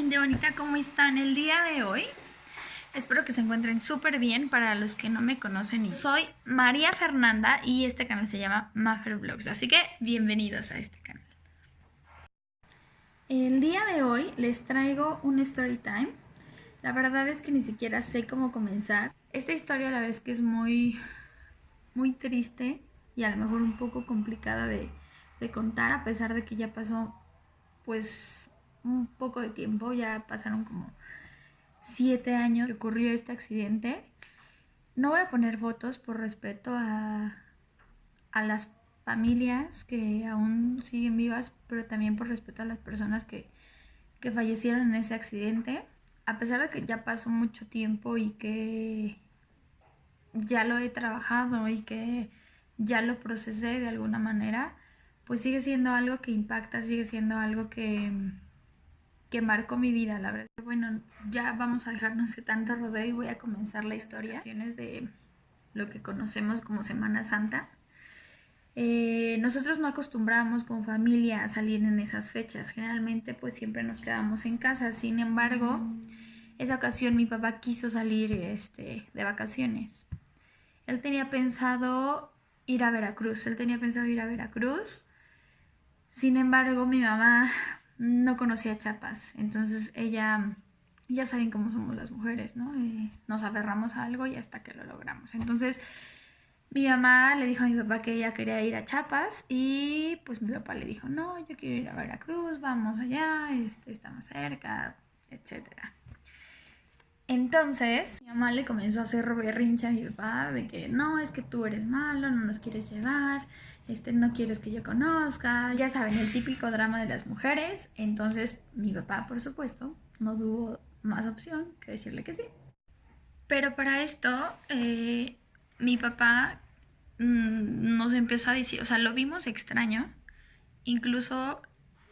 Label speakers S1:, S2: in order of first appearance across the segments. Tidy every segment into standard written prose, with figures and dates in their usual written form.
S1: gente bonita, ¿cómo están el día de hoy? Espero que se encuentren súper bien. Para los que no me conocen, soy María Fernanda y este canal se llama Maffer Vlogs, así que bienvenidos a este canal. El día de hoy les traigo un story time. La verdad es que ni siquiera sé cómo comenzar. Esta historia la verdad es que es muy triste y a lo mejor un poco complicada de contar, a pesar de que ya pasó pues un poco de tiempo. Ya pasaron como 7 años que ocurrió este accidente. No voy a poner fotos por respeto a las familias que aún siguen vivas, pero también por respeto a las personas que fallecieron en ese accidente. A pesar de que ya pasó mucho tiempo y que ya lo he trabajado y que ya lo procesé de alguna manera, pues sigue siendo algo que impacta, sigue siendo algo que marcó mi vida, la verdad. Bueno, ya vamos a dejarnos de tanto rodeo y voy a comenzar la historia de lo que conocemos como Semana Santa. Nosotros no acostumbramos con familia a salir en esas fechas, generalmente pues siempre nos quedamos en casa. Sin embargo, esa ocasión mi papá quiso salir de vacaciones. Él tenía pensado ir a Veracruz, Sin embargo, mi mamá no conocía Chiapas, entonces ella, ya saben cómo somos las mujeres, ¿no? Nos aferramos a algo y hasta que lo logramos. Entonces, mi mamá le dijo a mi papá que ella quería ir a Chiapas y pues mi papá le dijo, no, yo quiero ir a Veracruz, vamos allá, estamos cerca, etcétera. Entonces, mi mamá le comenzó a hacer berrinche a mi papá de que no, es que tú eres malo, no nos quieres llevar, no quieres que yo conozca. Ya saben, el típico drama de las mujeres. Entonces, mi papá, por supuesto, no tuvo más opción que decirle que sí. Pero para esto, mi papá nos empezó a decir, o sea, lo vimos extraño. Incluso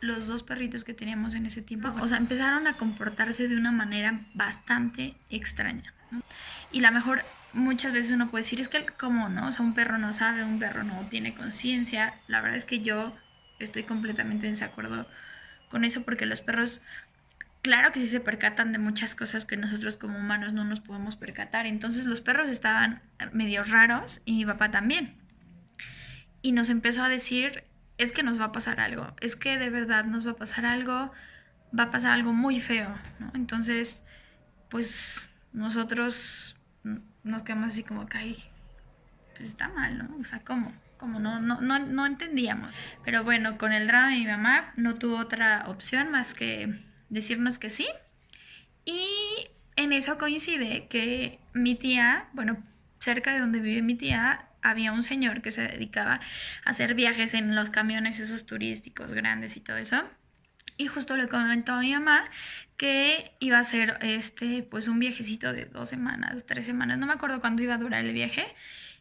S1: los dos perritos que teníamos en ese tiempo, o sea, empezaron a comportarse de una manera bastante extraña, ¿no? Y la mejor, muchas veces uno puede decir, es que, ¿cómo no? O sea, un perro no sabe, un perro no tiene conciencia. La verdad es que yo estoy completamente en desacuerdo con eso, porque los perros, claro que sí se percatan de muchas cosas que nosotros como humanos no nos podemos percatar. Entonces los perros estaban medio raros y mi papá también. Y nos empezó a decir, es que nos va a pasar algo, es que de verdad nos va a pasar algo, va a pasar algo muy feo, ¿no? Entonces, pues nosotros nos quedamos así como que, ay, pues está mal, ¿no? O sea, ¿cómo? Como no entendíamos. Pero bueno, con el drama de mi mamá no tuvo otra opción más que decirnos que sí. Y en eso coincide que mi tía, bueno, cerca de donde vive mi tía, había un señor que se dedicaba a hacer viajes en los camiones esos turísticos grandes y todo eso. Y justo le comentó a mi mamá que iba a hacer pues un viajecito de 2 semanas, 3 semanas, no me acuerdo cuándo iba a durar el viaje,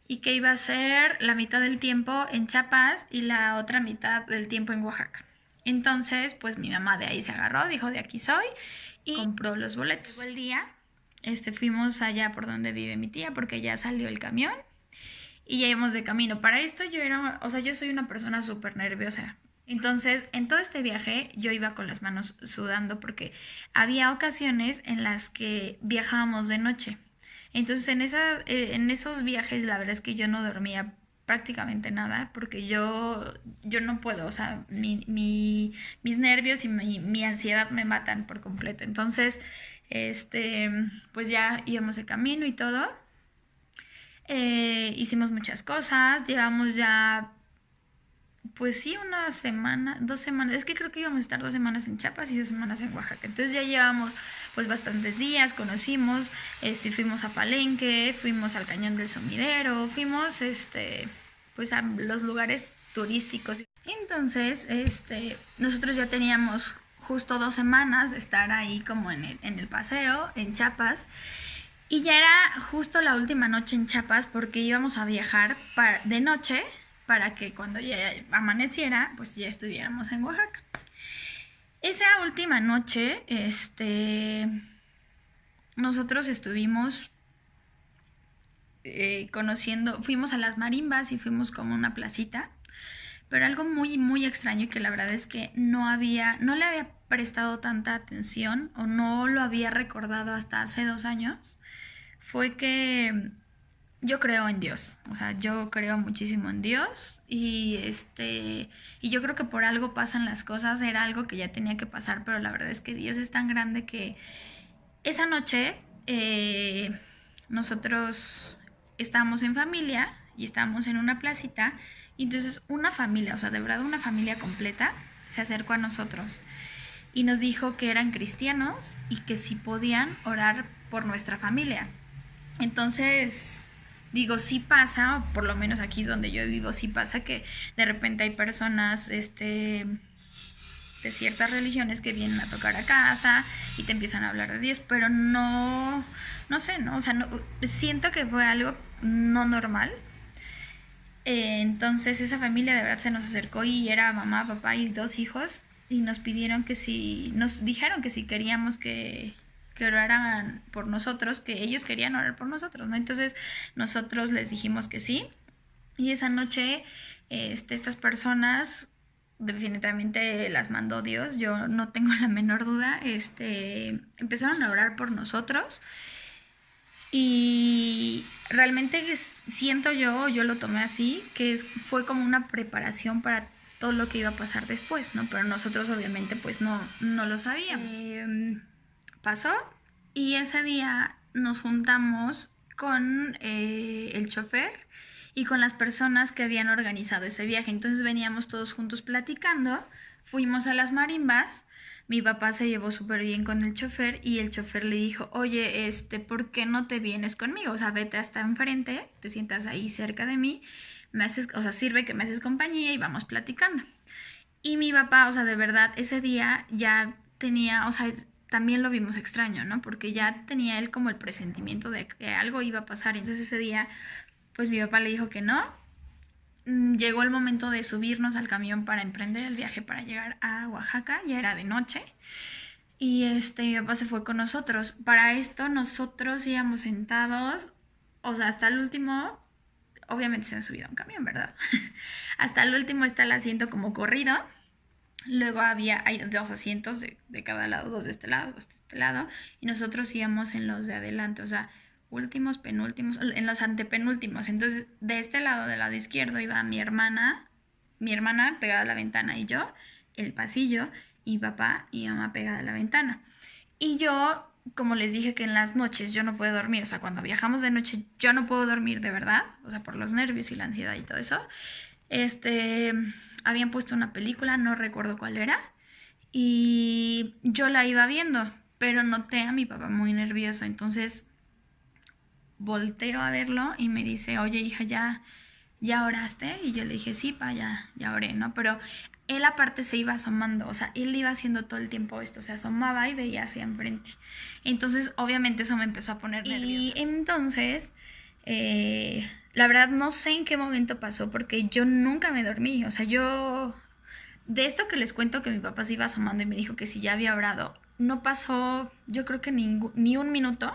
S1: y que iba a ser la mitad del tiempo en Chiapas y la otra mitad del tiempo en Oaxaca. Entonces, pues mi mamá de ahí se agarró, dijo, de aquí soy, y compró los boletos. Llegó el día, fuimos allá por donde vive mi tía, porque ya salió el camión y ya íbamos de camino. Para esto yo soy una persona súper nerviosa. Entonces, en todo este viaje yo iba con las manos sudando porque había ocasiones en las que viajábamos de noche. Entonces, en esos viajes la verdad es que yo no dormía prácticamente nada porque yo no puedo, o sea, mis nervios y mi ansiedad me matan por completo. Entonces, pues ya íbamos de camino y todo. Hicimos muchas cosas, llevamos ya, pues sí, una semana, 2 semanas, es que creo que íbamos a estar 2 semanas en Chiapas y 2 semanas en Oaxaca. Entonces ya llevamos pues bastantes días, conocimos, fuimos a Palenque, fuimos al Cañón del Sumidero, fuimos pues a los lugares turísticos. Entonces, nosotros ya teníamos justo 2 semanas de estar ahí como en el paseo, en Chiapas. Y ya era justo la última noche en Chiapas porque íbamos a viajar de noche para que cuando ya amaneciera, pues ya estuviéramos en Oaxaca. Esa última noche, nosotros estuvimos conociendo, fuimos a las marimbas y fuimos como a una placita pero algo muy, muy extraño, que la verdad es que no le había prestado tanta atención o no lo había recordado hasta hace 2 años, fue que yo creo en Dios. O sea, yo creo muchísimo en Dios y yo creo que por algo pasan las cosas. Era algo que ya tenía que pasar, pero la verdad es que Dios es tan grande que esa noche nosotros estábamos en familia y estábamos en una placita, y entonces una familia, o sea, de verdad una familia completa, se acercó a nosotros y nos dijo que eran cristianos y que si podían orar por nuestra familia. Entonces, digo, sí pasa, por lo menos aquí donde yo vivo, sí pasa que de repente hay personas, de ciertas religiones que vienen a tocar a casa y te empiezan a hablar de Dios, pero no sé, ¿no? O sea, no, siento que fue algo no normal. Entonces esa familia de verdad se nos acercó y era mamá, papá y 2 hijos, y nos dijeron que si queríamos que oraran por nosotros, que ellos querían orar por nosotros, ¿no? Entonces nosotros les dijimos que sí, y esa noche estas personas definitivamente las mandó Dios, yo no tengo la menor duda, empezaron a orar por nosotros. Y realmente siento yo lo tomé así, que fue como una preparación para todo lo que iba a pasar después, ¿no? Pero nosotros obviamente pues no lo sabíamos. Pasó, y ese día nos juntamos con el chofer y con las personas que habían organizado ese viaje. Entonces veníamos todos juntos platicando, fuimos a las marimbas. Mi papá se llevó súper bien con el chofer y el chofer le dijo, oye, ¿por qué no te vienes conmigo? O sea, vete hasta enfrente, te sientas ahí cerca de mí, o sea, sirve que me haces compañía y vamos platicando. Y mi papá, o sea, de verdad, ese día ya tenía, o sea, también lo vimos extraño, ¿no? Porque ya tenía él como el presentimiento de que algo iba a pasar. Entonces ese día, pues mi papá le dijo que no. Llegó el momento de subirnos al camión para emprender el viaje para llegar a Oaxaca, ya era de noche, y mi papá se fue con nosotros. Para esto nosotros íbamos sentados, o sea, hasta el último, obviamente se han subido a un camión, ¿verdad? Hasta el último está el asiento como corrido, luego hay 2 asientos de cada lado, 2 de este lado, 2 de este lado, y nosotros íbamos en los de adelante, o sea, últimos, penúltimos, en los antepenúltimos. Entonces, de este lado, del lado izquierdo, iba mi hermana pegada a la ventana, y yo, el pasillo, y papá y mamá pegada a la ventana. Y yo, como les dije que en las noches yo no puedo dormir, o sea, cuando viajamos de noche yo no puedo dormir de verdad, o sea, por los nervios y la ansiedad y todo eso. Habían puesto una película, no recuerdo cuál era, y yo la iba viendo, pero noté a mi papá muy nervioso. Entonces volteo a verlo y me dice, oye hija, ¿ya oraste? Y yo le dije, sí, pa, ya oré, ¿no? Pero él aparte se iba asomando, o sea, él iba haciendo todo el tiempo esto, se asomaba y veía hacia enfrente. Entonces, obviamente eso me empezó a poner nerviosa. Y entonces, la verdad no sé en qué momento pasó, porque yo nunca me dormí, o sea, de esto que les cuento que mi papá se iba asomando y me dijo que si ya había orado, no pasó, yo creo que ni un minuto.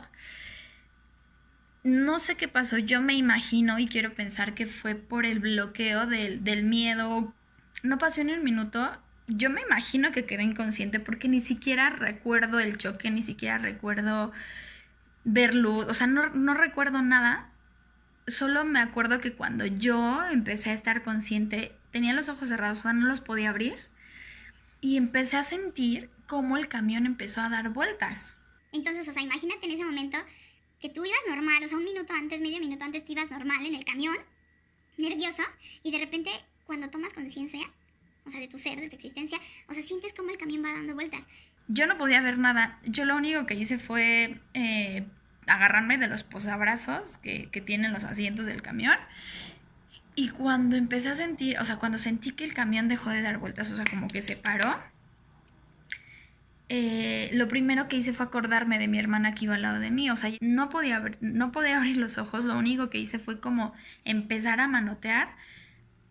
S1: No sé qué pasó, yo me imagino y quiero pensar que fue por el bloqueo del miedo. No pasó en un minuto, yo me imagino que quedé inconsciente porque ni siquiera recuerdo el choque, ni siquiera recuerdo ver luz, o sea, no recuerdo nada. Solo me acuerdo que cuando yo empecé a estar consciente, tenía los ojos cerrados, o sea, no los podía abrir, y empecé a sentir cómo el camión empezó a dar vueltas.
S2: Entonces, o sea, imagínate en ese momento que tú ibas normal, o sea, un minuto antes, medio minuto antes, tú ibas normal en el camión, nervioso, y de repente, cuando tomas conciencia, o sea, de tu ser, de tu existencia, o sea, sientes cómo el camión va dando vueltas.
S1: Yo no podía ver nada, yo lo único que hice fue agarrarme de los posabrazos que tienen los asientos del camión, y cuando empecé a sentir, o sea, cuando sentí que el camión dejó de dar vueltas, o sea, como que se paró, lo primero que hice fue acordarme de mi hermana que iba al lado de mí. O sea, no podía abrir los ojos. Lo único que hice fue como empezar a manotear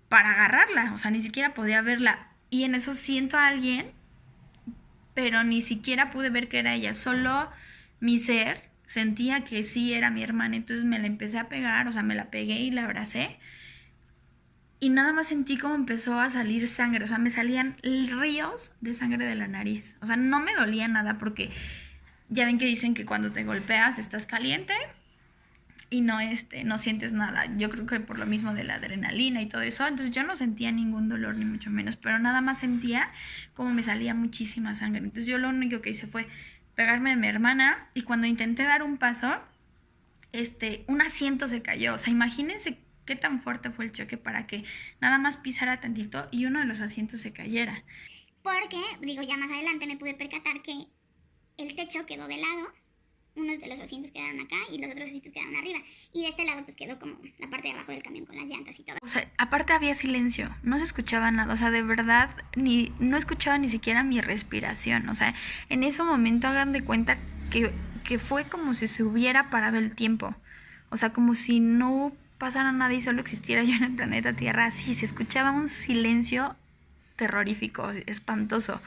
S1: para agarrarla. O sea, ni siquiera podía verla. Y en eso siento a alguien, pero ni siquiera pude ver que era ella. Solo mi ser sentía que sí era mi hermana. Entonces me la empecé a pegar, o sea, me la pegué y la abracé. y nada más sentí como empezó a salir sangre, o sea, me salían ríos de sangre de la nariz. O sea, no me dolía nada porque ya ven que dicen que cuando te golpeas estás caliente y no sientes nada. Yo creo que por lo mismo de la adrenalina y todo eso. Entonces yo no sentía ningún dolor ni mucho menos, pero nada más sentía como me salía muchísima sangre. Entonces yo lo único que hice fue pegarme de mi hermana, y cuando intenté dar un paso, un asiento se cayó. O sea, imagínense qué tan fuerte fue el choque para que nada más pisara tantito y uno de los asientos se cayera.
S2: Porque, digo, ya más adelante me pude percatar que el techo quedó de lado, unos de los asientos quedaron acá y los otros asientos quedaron arriba. Y de este lado pues quedó como la parte de abajo del camión con las llantas y todo.
S1: O sea, aparte había silencio, no se escuchaba nada, o sea, de verdad, no escuchaba ni siquiera mi respiración. O sea, en ese momento hagan de cuenta que fue como si se hubiera parado el tiempo. O sea, como si no pasara nada y solo existiera yo en el planeta Tierra. Así, se escuchaba un silencio terrorífico, espantoso.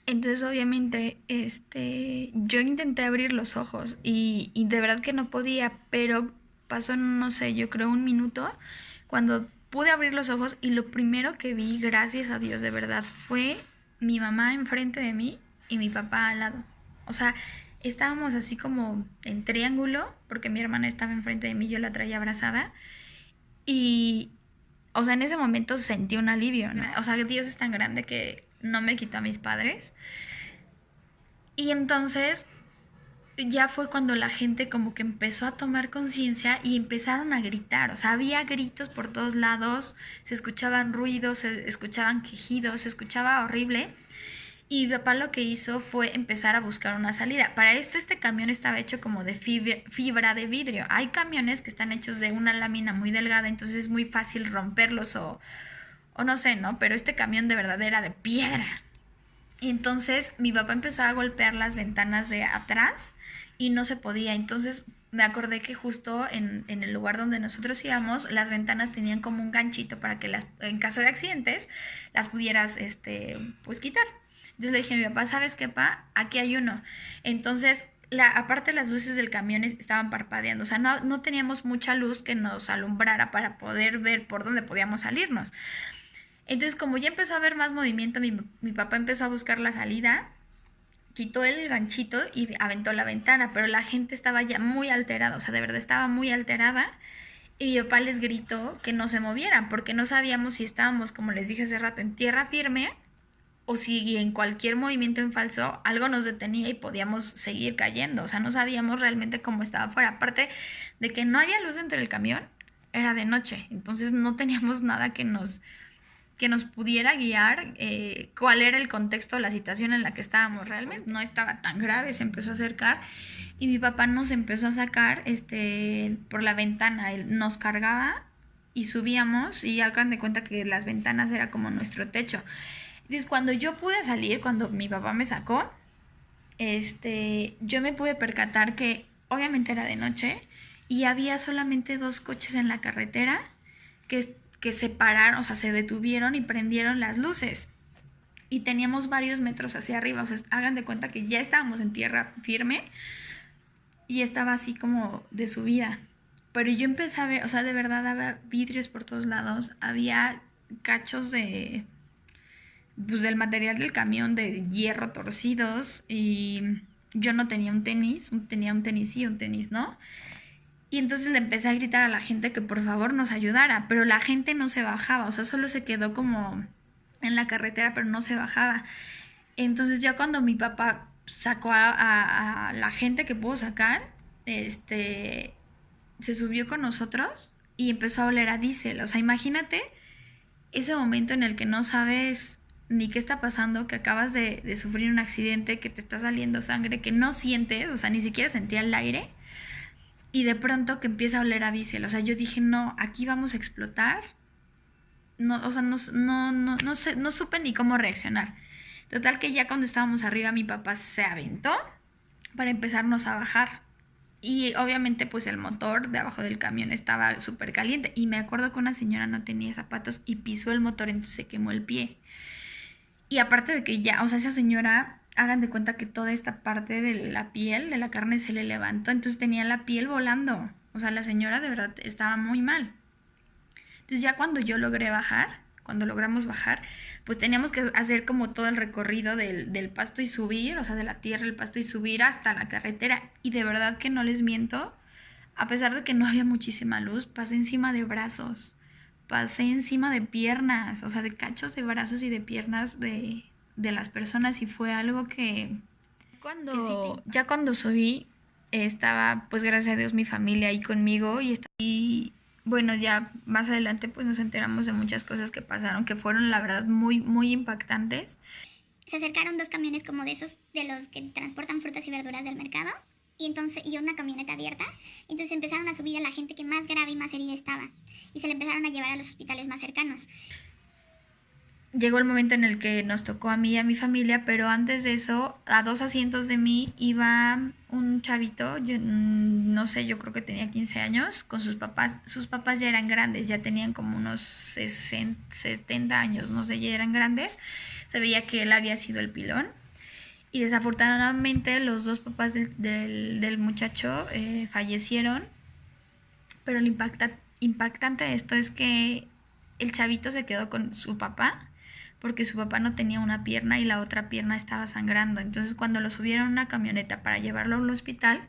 S1: Entonces, obviamente, yo intenté abrir los ojos y de verdad que no podía, pero pasó, no sé, yo creo un minuto cuando pude abrir los ojos, y lo primero que vi, gracias a Dios, de verdad, fue mi mamá enfrente de mí y mi papá al lado. O sea, estábamos así como en triángulo, porque mi hermana estaba enfrente de mí, yo la traía abrazada, y, o sea, en ese momento sentí un alivio, ¿no? O sea, Dios es tan grande que no me quitó a mis padres. Y entonces ya fue cuando la gente como que empezó a tomar conciencia y empezaron a gritar. O sea, había gritos por todos lados, se escuchaban ruidos, se escuchaban quejidos, se escuchaba horrible. Y mi papá lo que hizo fue empezar a buscar una salida. Para esto este camión estaba hecho como de fibra de vidrio. Hay camiones que están hechos de una lámina muy delgada, entonces es muy fácil romperlos o no sé, ¿no? Pero este camión de verdad era de piedra. Y entonces mi papá empezó a golpear las ventanas de atrás y no se podía. Entonces me acordé que justo en el lugar donde nosotros íbamos, las ventanas tenían como un ganchito para que en caso de accidentes las pudieras pues quitar. Entonces le dije a mi papá, ¿sabes qué, pa? Aquí hay uno. Entonces, aparte las luces del camión estaban parpadeando. O sea, no teníamos mucha luz que nos alumbrara para poder ver por dónde podíamos salirnos. Entonces, como ya empezó a haber más movimiento, mi papá empezó a buscar la salida, quitó el ganchito y aventó la ventana, pero la gente estaba ya muy alterada, o sea, de verdad estaba muy alterada. Y mi papá les gritó que no se movieran, porque no sabíamos si estábamos, como les dije hace rato, en tierra firme, o si en cualquier movimiento en falso algo nos detenía y podíamos seguir cayendo. O sea, no sabíamos realmente cómo estaba afuera. Aparte de que no había luz dentro del camión, era de noche, entonces no teníamos nada que nos pudiera guiar cuál era el contexto, la situación en la que estábamos realmente. No estaba tan grave, se empezó a acercar y mi papá nos empezó a sacar por la ventana. Él nos cargaba y subíamos, y hagan de cuenta que las ventanas era como nuestro techo. Entonces, cuando yo pude salir, cuando mi papá me sacó, yo me pude percatar que obviamente era de noche y había solamente 2 coches en la carretera que se pararon, o sea, se detuvieron y prendieron las luces. Y teníamos varios metros hacia arriba, o sea, hagan de cuenta que ya estábamos en tierra firme y estaba así como de subida. Pero yo empecé a ver, o sea, de verdad había vidrios por todos lados, había cachos pues del material del camión de hierro torcidos, y yo no tenía un tenis, tenía un tenis sí, un tenis no. Y entonces le empecé a gritar a la gente que por favor nos ayudara, pero la gente no se bajaba, o sea, solo se quedó como en la carretera, pero no se bajaba. Entonces ya cuando mi papá sacó a la gente que pudo sacar, se subió con nosotros y empezó a oler a diésel. O sea, imagínate ese momento en el que no sabes ni qué está pasando, que acabas de sufrir un accidente, que te está saliendo sangre, que no sientes, o sea, ni siquiera sentía el aire, y de pronto que empieza a oler a diésel. O sea, yo dije, no, aquí vamos a explotar. No, o sea, no sé, no supe ni cómo reaccionar. Total que ya cuando estábamos arriba, mi papá se aventó para empezarnos a bajar. Y obviamente pues el motor de abajo del camión estaba súper caliente. Y me acuerdo que una señora no tenía zapatos y pisó el motor, entonces se quemó el pie. Y aparte de que ya, o sea, esa señora, hagan de cuenta que toda esta parte de la piel, de la carne, se le levantó, entonces tenía la piel volando. O sea, la señora de verdad estaba muy mal. Entonces ya cuando yo logré bajar, cuando logramos bajar, pues teníamos que hacer como todo el recorrido del pasto y subir, o sea, de la tierra, el pasto y subir hasta la carretera. Y de verdad que no les miento, a pesar de que no había muchísima luz, pasé encima de brazos, pasé encima de piernas, o sea, de cachos de brazos y de piernas de las personas, y fue algo ya cuando subí, estaba, pues gracias a Dios, mi familia ahí conmigo y bueno, ya más adelante pues nos enteramos de muchas cosas que pasaron, que fueron la verdad muy, muy impactantes.
S2: Se acercaron 2 camiones como de esos, de los que transportan frutas y verduras del mercado, y una camioneta abierta. Entonces empezaron a subir a la gente que más grave y más herida estaba, y se le empezaron a llevar a los hospitales más cercanos.
S1: Llegó el momento en el que nos tocó a mí y a mi familia, pero antes de eso, a 2 asientos de mí iba un chavito, yo no sé, yo creo que tenía 15 años, con sus papás. Sus papás ya eran grandes, ya tenían como unos 60, 70 años, no sé, ya eran grandes. Se veía que él había sido el pilón. Y desafortunadamente los dos papás del muchacho fallecieron, pero lo impactante de esto es que el chavito se quedó con su papá porque su papá no tenía una pierna y la otra pierna estaba sangrando. Entonces cuando lo subieron a una camioneta para llevarlo al hospital,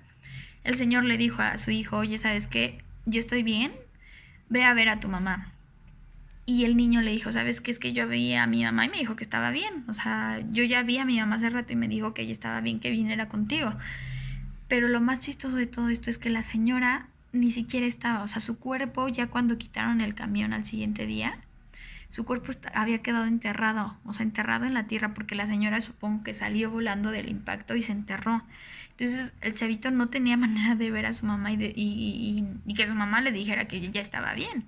S1: el señor le dijo a su hijo, oye, ¿sabes qué? Yo estoy bien, ve a ver a tu mamá. Y el niño le dijo, ¿sabes qué? Es que yo vi a mi mamá y me dijo que estaba bien. O sea, yo ya vi a mi mamá hace rato y me dijo que ella estaba bien, que viniera contigo. Pero lo más chistoso de todo esto es que la señora ni siquiera estaba. O sea, su cuerpo, ya cuando quitaron el camión al siguiente día, su cuerpo había quedado enterrado. O sea, enterrado en la tierra, porque la señora supongo que salió volando del impacto y se enterró. Entonces el chavito no tenía manera de ver a su mamá y que su mamá le dijera que ella ya estaba bien.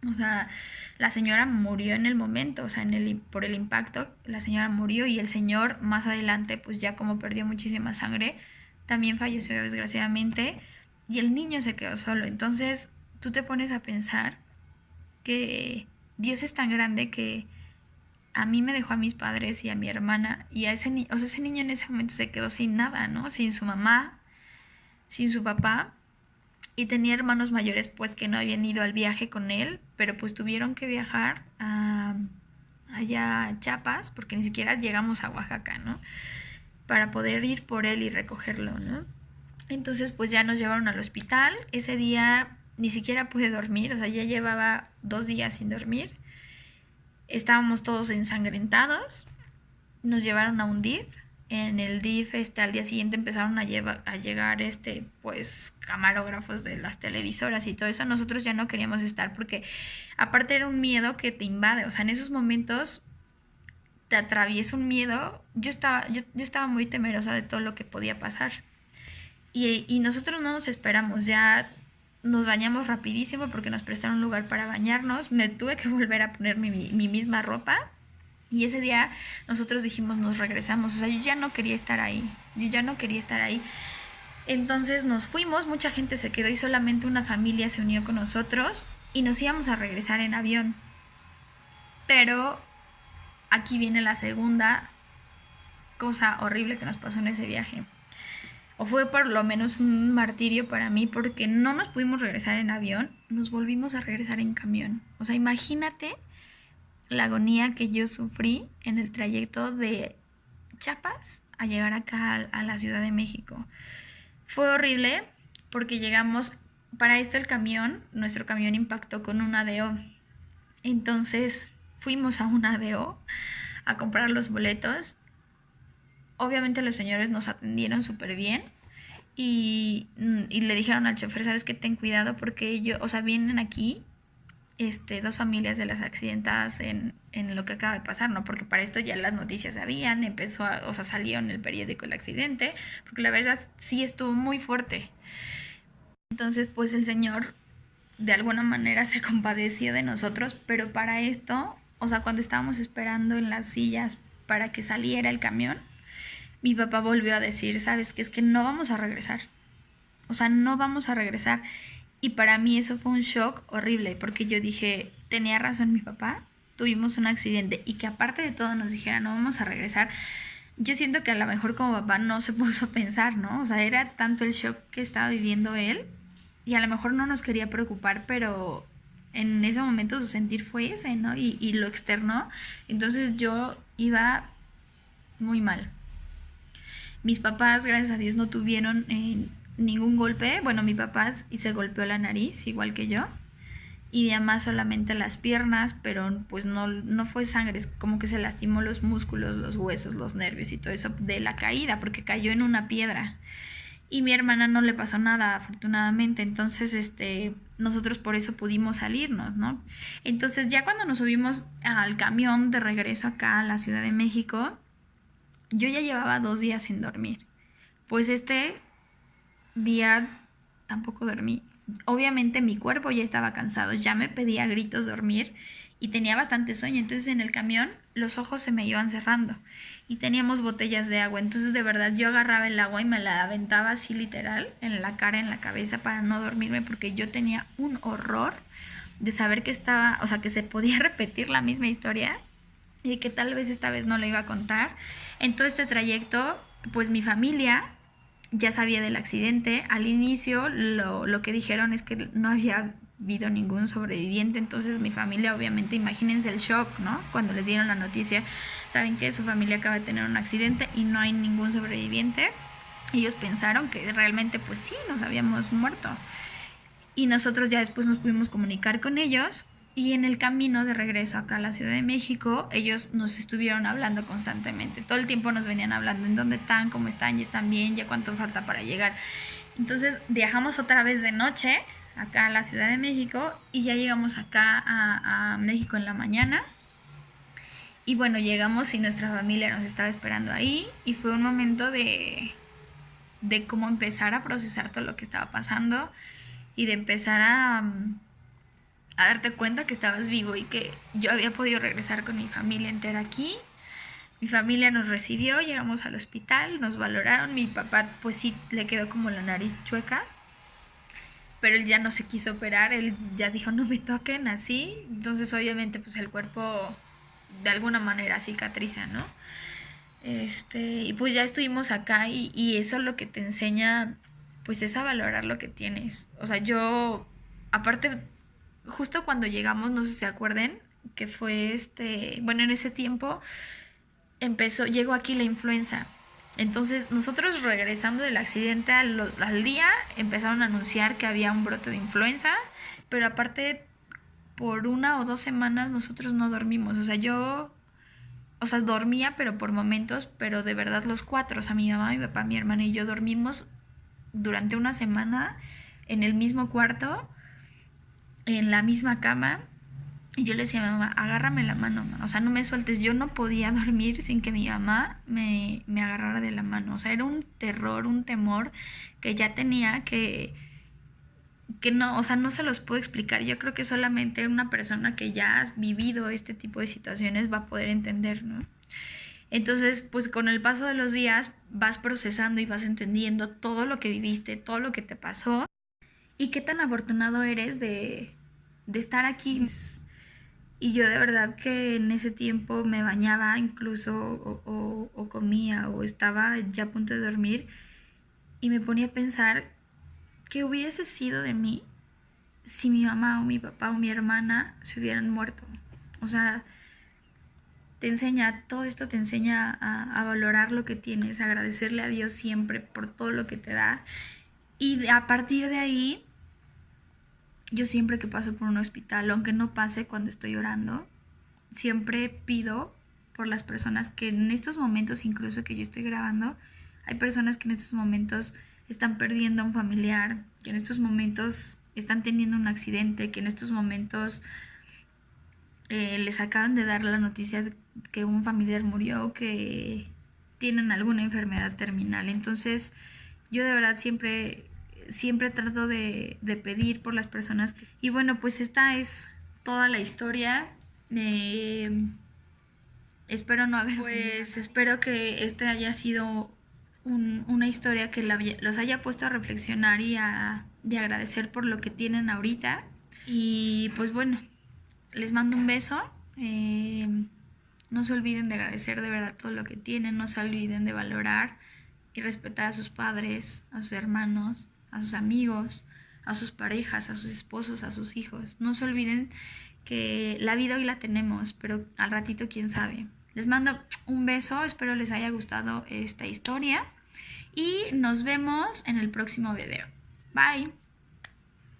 S1: O sea, la señora murió en el momento, o sea, por el impacto, la señora murió, y el señor más adelante, pues ya como perdió muchísima sangre, también falleció desgraciadamente, y el niño se quedó solo. Entonces, tú te pones a pensar que Dios es tan grande que a mí me dejó a mis padres y a mi hermana, y a o sea, ese niño en ese momento se quedó sin nada, ¿no? Sin su mamá, sin su papá. Y tenía hermanos mayores pues que no habían ido al viaje con él, pero pues tuvieron que viajar allá a Chiapas, porque ni siquiera llegamos a Oaxaca, ¿no? Para poder ir por él y recogerlo, ¿no? Entonces pues ya nos llevaron al hospital. Ese día ni siquiera pude dormir, o sea, ya llevaba 2 días sin dormir. Estábamos todos ensangrentados. Nos llevaron a un DIF. En el DIF al día siguiente empezaron a llegar pues camarógrafos de las televisoras y todo eso. Nosotros ya no queríamos estar porque aparte era un miedo que te invade. O sea, en esos momentos te atraviesa un miedo. Yo estaba muy temerosa de todo lo que podía pasar. Y nosotros no nos esperamos, ya nos bañamos rapidísimo porque nos prestaron un lugar para bañarnos. Me tuve que volver a poner mi misma ropa. Y ese día nosotros dijimos, nos regresamos. O sea, yo ya no quería estar ahí. Entonces nos fuimos, mucha gente se quedó y solamente una familia se unió con nosotros y nos íbamos a regresar en avión. Pero aquí viene la segunda cosa horrible que nos pasó en ese viaje. O fue por lo menos un martirio para mí, porque no nos pudimos regresar en avión, nos volvimos a regresar en camión. O sea, imagínate la agonía que yo sufrí en el trayecto de Chiapas a llegar acá a la Ciudad de México. Fue horrible porque llegamos, para esto nuestro camión impactó con un ADO. Entonces fuimos a un ADO a comprar los boletos. Obviamente los señores nos atendieron súper bien y le dijeron al chofer, ¿sabes qué? Ten cuidado porque ellos, o sea, vienen aquí 2 familias de las accidentadas en lo que acaba de pasar, ¿no? Porque para esto ya las noticias habían, salió en el periódico el accidente, porque la verdad sí estuvo muy fuerte. Entonces, pues el señor de alguna manera se compadeció de nosotros, pero para esto, o sea, cuando estábamos esperando en las sillas para que saliera el camión, mi papá volvió a decir, ¿sabes qué? Es que no vamos a regresar. O sea, no vamos a regresar. Y para mí eso fue un shock horrible, porque yo dije, tenía razón mi papá, tuvimos un accidente, y que aparte de todo nos dijera, no vamos a regresar. Yo siento que a lo mejor como papá no se puso a pensar, ¿no? O sea, era tanto el shock que estaba viviendo él, y a lo mejor no nos quería preocupar, pero en ese momento su sentir fue ese, ¿no? Y lo externó. Entonces yo iba muy mal. Mis papás, gracias a Dios, no tuvieron ningún golpe. Bueno, mi papá se golpeó la nariz, igual que yo. Y mi mamá solamente las piernas, pero pues no fue sangre, es como que se lastimó los músculos, los huesos, los nervios y todo eso de la caída, porque cayó en una piedra. Y mi hermana no le pasó nada, afortunadamente. Entonces, nosotros por eso pudimos salirnos, ¿no? Entonces, ya cuando nos subimos al camión de regreso acá a la Ciudad de México, yo ya llevaba 2 días sin dormir. Pues este día tampoco dormí. Obviamente mi cuerpo ya estaba cansado, ya me pedía a gritos dormir y tenía bastante sueño. Entonces en el camión los ojos se me iban cerrando y teníamos botellas de agua. Entonces de verdad yo agarraba el agua y me la aventaba así literal en la cara, en la cabeza para no dormirme, porque yo tenía un horror de saber que estaba, o sea, que se podía repetir la misma historia y que tal vez esta vez no la iba a contar. En todo este trayecto, pues mi familia ya sabía del accidente. Al inicio lo que dijeron es que no había habido ningún sobreviviente. Entonces mi familia, obviamente, imagínense el shock, ¿no? Cuando les dieron la noticia, saben que su familia acaba de tener un accidente y no hay ningún sobreviviente. Ellos pensaron que realmente pues sí, nos habíamos muerto. Y nosotros ya después nos pudimos comunicar con ellos. Y en el camino de regreso acá a la Ciudad de México, ellos nos estuvieron hablando constantemente. Todo el tiempo nos venían hablando en dónde están, cómo están, ya están bien, ya cuánto falta para llegar. Entonces viajamos otra vez de noche acá a la Ciudad de México y ya llegamos acá a México en la mañana. Y bueno, llegamos y nuestra familia nos estaba esperando ahí y fue un momento de cómo empezar a procesar todo lo que estaba pasando y de empezar a darte cuenta que estabas vivo y que yo había podido regresar con mi familia entera aquí. Mi familia nos recibió, llegamos al hospital, nos valoraron. Mi papá pues sí le quedó como la nariz chueca, pero él ya no se quiso operar, él ya dijo no me toquen así. Entonces obviamente pues el cuerpo de alguna manera cicatriza, ¿no? Y pues ya estuvimos acá y eso lo que te enseña pues es a valorar lo que tienes. O sea, yo aparte justo cuando llegamos, no sé si se acuerden, que fue bueno, en ese tiempo llegó aquí la influenza. Entonces nosotros regresando del accidente al día empezaron a anunciar que había un brote de influenza, pero aparte por 1 o 2 semanas nosotros no dormimos. O sea, dormía pero por momentos, pero de verdad los 4, o sea, mi mamá, mi papá, mi hermana y yo dormimos durante 1 semana en el mismo cuarto, en la misma cama. Y yo le decía a mi mamá, agárrame la mano, o sea, no me sueltes. Yo no podía dormir sin que mi mamá me agarrara de la mano. O sea, era un terror, un temor que ya tenía que no, o sea, no se los puedo explicar. Yo creo que solamente una persona que ya ha vivido este tipo de situaciones va a poder entender, ¿no? Entonces, pues con el paso de los días vas procesando y vas entendiendo todo lo que viviste, todo lo que te pasó y qué tan afortunado eres de estar aquí. Y yo de verdad que en ese tiempo me bañaba incluso o comía o estaba ya a punto de dormir y me ponía a pensar qué hubiese sido de mí si mi mamá o mi papá o mi hermana se hubieran muerto. O sea, todo esto te enseña a valorar lo que tienes, a agradecerle a Dios siempre por todo lo que te da. Y a partir de ahí, yo siempre que paso por un hospital, aunque no pase cuando estoy orando, siempre pido por las personas que en estos momentos, incluso que yo estoy grabando, hay personas que en estos momentos están perdiendo a un familiar, que en estos momentos están teniendo un accidente, que en estos momentos les acaban de dar la noticia de que un familiar murió, que tienen alguna enfermedad terminal. Entonces yo de verdad siempre trato de pedir por las personas. Y bueno, pues esta es toda la historia. Espero no haber... Pues espero que este haya sido una historia que los haya puesto a reflexionar y de agradecer por lo que tienen ahorita. Y pues bueno, les mando un beso. No se olviden de agradecer de verdad todo lo que tienen. No se olviden de valorar y respetar a sus padres, a sus hermanos, a sus amigos, a sus parejas, a sus esposos, a sus hijos. No se olviden que la vida hoy la tenemos, pero al ratito quién sabe. Les mando un beso, espero les haya gustado esta historia y nos vemos en el próximo video. Bye.